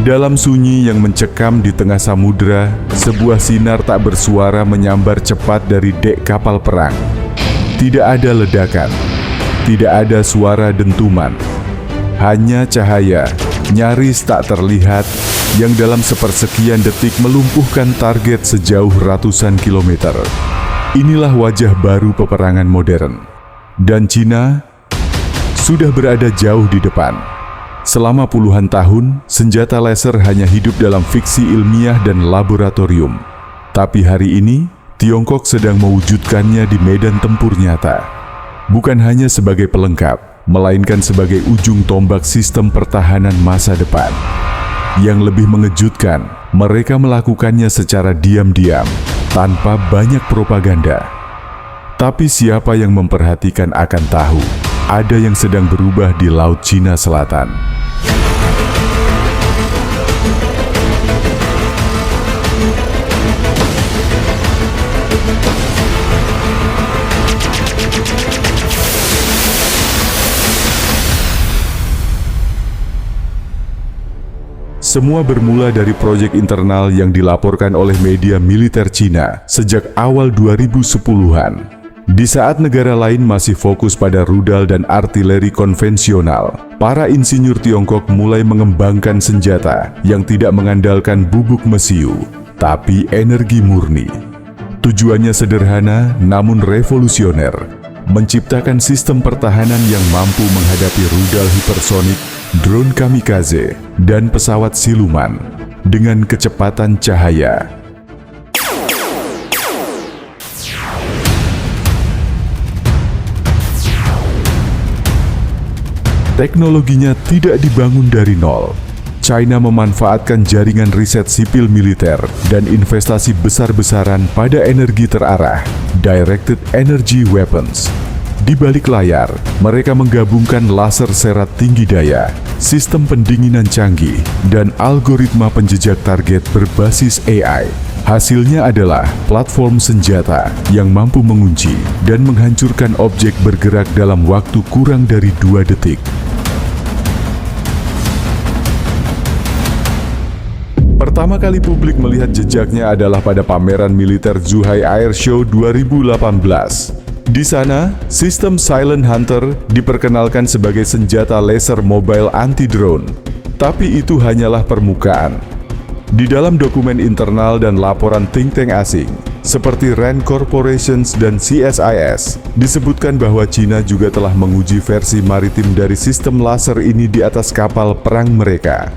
Dalam sunyi yang mencekam di tengah samudera, sebuah sinar tak bersuara menyambar cepat dari dek kapal perang. Tidak ada ledakan, tidak ada suara dentuman, hanya cahaya, nyaris tak terlihat, yang dalam sepersekian detik melumpuhkan target sejauh ratusan kilometer. Inilah wajah baru peperangan modern. Dan Cina sudah berada jauh di depan. Selama puluhan tahun, senjata laser hanya hidup dalam fiksi ilmiah dan laboratorium. Tapi hari ini, Tiongkok sedang mewujudkannya di medan tempur nyata. Bukan hanya sebagai pelengkap, melainkan sebagai ujung tombak sistem pertahanan masa depan. Yang lebih mengejutkan, mereka melakukannya secara diam-diam, tanpa banyak propaganda. Tapi siapa yang memperhatikan akan tahu, ada yang sedang berubah di Laut Cina Selatan. Semua bermula dari proyek internal yang dilaporkan oleh media militer Cina sejak awal 2010-an. Di saat negara lain masih fokus pada rudal dan artileri konvensional, para insinyur Tiongkok mulai mengembangkan senjata yang tidak mengandalkan bubuk mesiu, tapi energi murni. Tujuannya sederhana namun revolusioner, menciptakan sistem pertahanan yang mampu menghadapi rudal hipersonik, drone kamikaze, dan pesawat siluman dengan kecepatan cahaya. Teknologinya tidak dibangun dari nol. China memanfaatkan jaringan riset sipil militer dan investasi besar-besaran pada energi terarah, directed energy weapons. Di balik layar, mereka menggabungkan laser serat tinggi daya, sistem pendinginan canggih, dan algoritma penjejak target berbasis AI. Hasilnya adalah platform senjata yang mampu mengunci dan menghancurkan objek bergerak dalam waktu kurang dari 2 detik. Pertama kali publik melihat jejaknya adalah pada pameran militer Zhuhai Air Show 2018. Di sana, sistem Silent Hunter diperkenalkan sebagai senjata laser mobile anti-drone. Tapi itu hanyalah permukaan. Di dalam dokumen internal dan laporan think tank asing, seperti RAND Corporations dan CSIS, disebutkan bahwa Cina juga telah menguji versi maritim dari sistem laser ini di atas kapal perang mereka.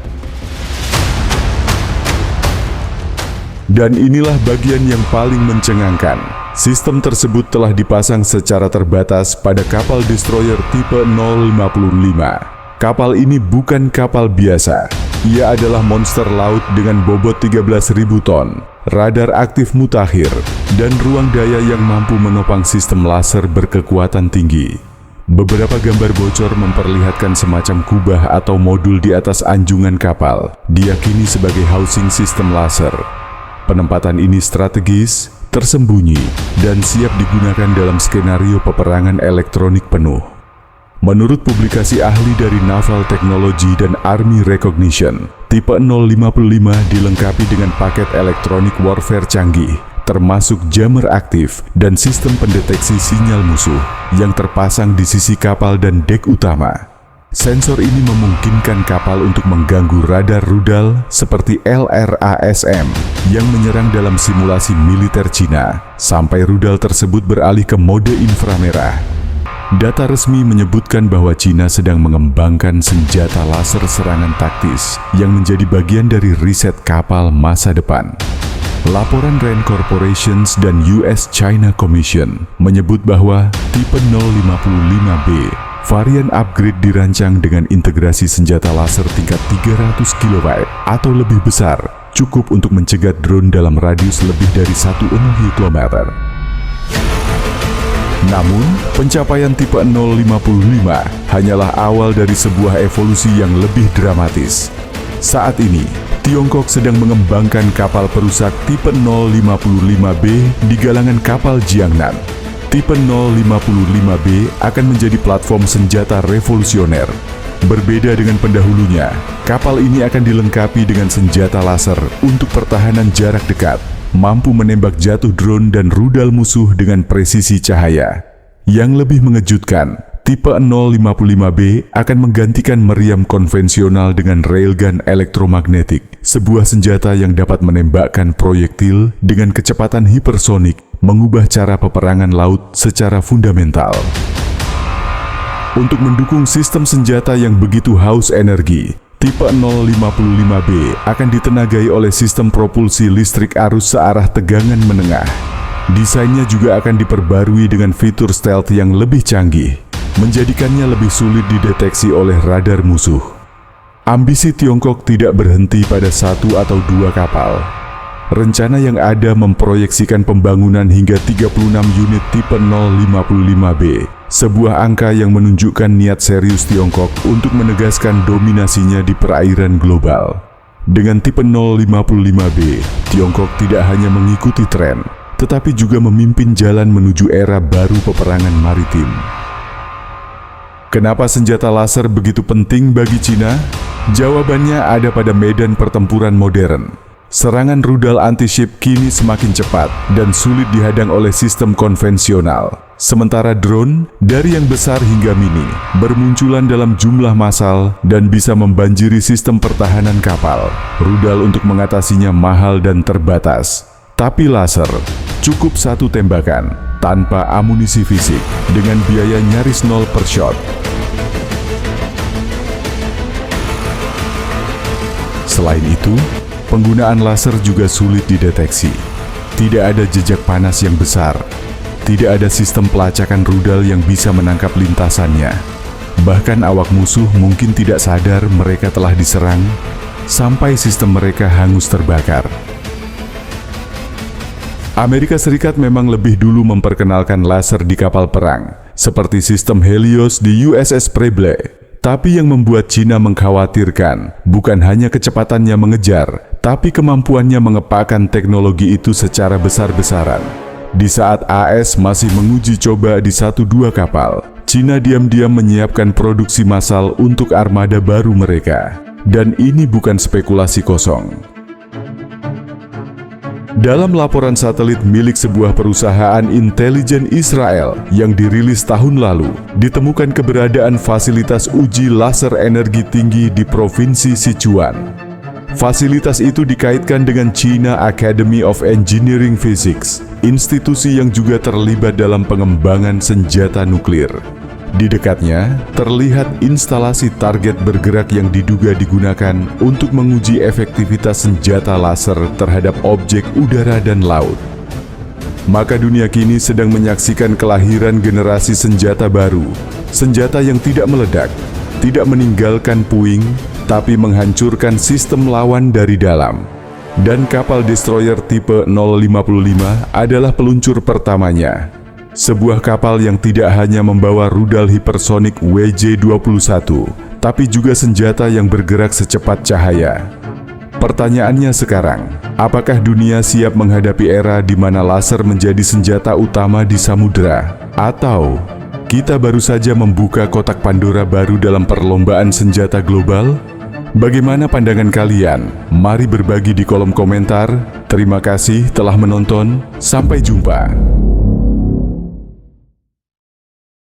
Dan inilah bagian yang paling mencengangkan. Sistem tersebut telah dipasang secara terbatas pada kapal destroyer tipe 055. Kapal ini bukan kapal biasa. Ia adalah monster laut dengan bobot 13.000 ton, radar aktif mutakhir, dan ruang daya yang mampu menopang sistem laser berkekuatan tinggi. Beberapa gambar bocor memperlihatkan semacam kubah atau modul di atas anjungan kapal, diyakini sebagai housing sistem laser. Penempatan ini strategis, tersembunyi, dan siap digunakan dalam skenario peperangan elektronik penuh. Menurut publikasi ahli dari Naval Technology dan Army Recognition, tipe 055 dilengkapi dengan paket elektronik warfare canggih, termasuk jammer aktif dan sistem pendeteksi sinyal musuh yang terpasang di sisi kapal dan dek utama. Sensor ini memungkinkan kapal untuk mengganggu radar rudal seperti LRASM yang menyerang dalam simulasi militer Cina sampai rudal tersebut beralih ke mode inframerah. Data resmi menyebutkan bahwa Cina sedang mengembangkan senjata laser serangan taktis yang menjadi bagian dari riset kapal masa depan. Laporan RAND Corporations dan US China Commission menyebut bahwa tipe 055B varian upgrade dirancang dengan integrasi senjata laser tingkat 300 kW atau lebih besar, cukup untuk mencegat drone dalam radius lebih dari 1,5 km. Namun, pencapaian tipe 055 hanyalah awal dari sebuah evolusi yang lebih dramatis. Saat ini, Tiongkok sedang mengembangkan kapal perusak tipe 055B di galangan kapal Jiangnan. Tipe 055B akan menjadi platform senjata revolusioner Berbeda dengan pendahulunya, kapal ini akan dilengkapi dengan senjata laser untuk pertahanan jarak dekat, mampu menembak jatuh drone dan rudal musuh dengan presisi cahaya. Yang lebih mengejutkan, tipe 055B akan menggantikan meriam konvensional dengan railgun elektromagnetik, sebuah senjata yang dapat menembakkan proyektil dengan kecepatan hipersonik, mengubah cara peperangan laut secara fundamental. Untuk mendukung sistem senjata yang begitu haus energi, tipe 055B akan ditenagai oleh sistem propulsi listrik arus searah tegangan menengah. Desainnya juga akan diperbarui dengan fitur stealth yang lebih canggih, menjadikannya lebih sulit dideteksi oleh radar musuh. Ambisi Tiongkok tidak berhenti pada 1 atau 2 kapal. Rencana yang ada memproyeksikan pembangunan hingga 36 unit tipe 055B, sebuah angka yang menunjukkan niat serius Tiongkok untuk menegaskan dominasinya di perairan global. Dengan tipe 055B, Tiongkok tidak hanya mengikuti tren, tetapi juga memimpin jalan menuju era baru peperangan maritim. Kenapa senjata laser begitu penting bagi Cina? Jawabannya ada pada medan pertempuran modern. Serangan rudal anti-ship kini semakin cepat dan sulit dihadang oleh sistem konvensional. Sementara drone, dari yang besar hingga mini, bermunculan dalam jumlah massal dan bisa membanjiri sistem pertahanan kapal. Rudal untuk mengatasinya mahal dan terbatas. Tapi laser, cukup 1 tembakan, tanpa amunisi fisik, dengan biaya nyaris 0 per shot. Selain itu, penggunaan laser juga sulit dideteksi. Tidak ada jejak panas yang besar. Tidak ada sistem pelacakan rudal yang bisa menangkap lintasannya. Bahkan awak musuh mungkin tidak sadar mereka telah diserang, sampai sistem mereka hangus terbakar. Amerika Serikat memang lebih dulu memperkenalkan laser di kapal perang, seperti sistem Helios di USS Preble. Tapi yang membuat Cina mengkhawatirkan bukan hanya kecepatannya mengejar, tapi kemampuannya mengepakkan teknologi itu secara besar-besaran. Di saat AS masih menguji coba di 1-2 kapal, Cina diam-diam menyiapkan produksi massal untuk armada baru mereka. Dan ini bukan spekulasi kosong. Dalam laporan satelit milik sebuah perusahaan intelijen Israel yang dirilis tahun lalu, ditemukan keberadaan fasilitas uji laser energi tinggi di Provinsi Sichuan. Fasilitas itu dikaitkan dengan China Academy of Engineering Physics, institusi yang juga terlibat dalam pengembangan senjata nuklir. Di dekatnya, terlihat instalasi target bergerak yang diduga digunakan untuk menguji efektivitas senjata laser terhadap objek udara dan laut. Maka dunia kini sedang menyaksikan kelahiran generasi senjata baru, senjata yang tidak meledak, tidak meninggalkan puing, tapi menghancurkan sistem lawan dari dalam. Dan kapal destroyer tipe 055 adalah peluncur pertamanya. Sebuah kapal yang tidak hanya membawa rudal hipersonik WJ-21, tapi juga senjata yang bergerak secepat cahaya. Pertanyaannya sekarang, apakah dunia siap menghadapi era di mana laser menjadi senjata utama di samudera? Atau kita baru saja membuka kotak Pandora baru dalam perlombaan senjata global? Bagaimana pandangan kalian? Mari berbagi di kolom komentar. Terima kasih telah menonton. Sampai jumpa.